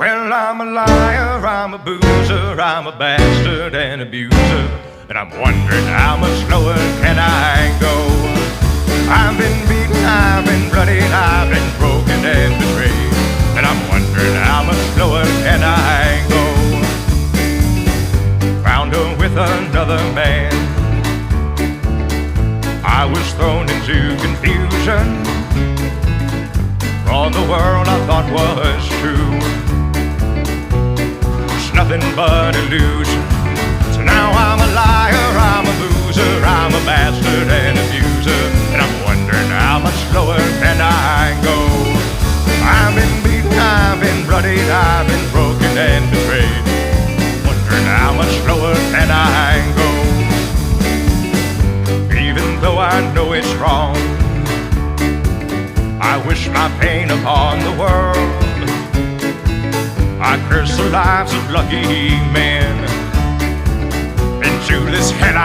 Well, I'm a liar, I'm a boozer, I'm a bastard and abuser, and I'm wondering how much slower can I go? I've been beaten, I've been bloodied, I've been broken and betrayed, and I'm wondering how much slower can I go? Found her with another man, I was thrown into confusion. All the world I thought was true, it's nothing but illusion. So now I'm a liar, I'm a loser, I'm a bastard and abuser, and I'm wondering how much slower can I go? I've been beaten, I've been bloodied, I've been broken and betrayed, wondering how much slower can I go? Even though I know it's wrong, I wish my pain upon the world. I curse the lives of lucky men. Into this hell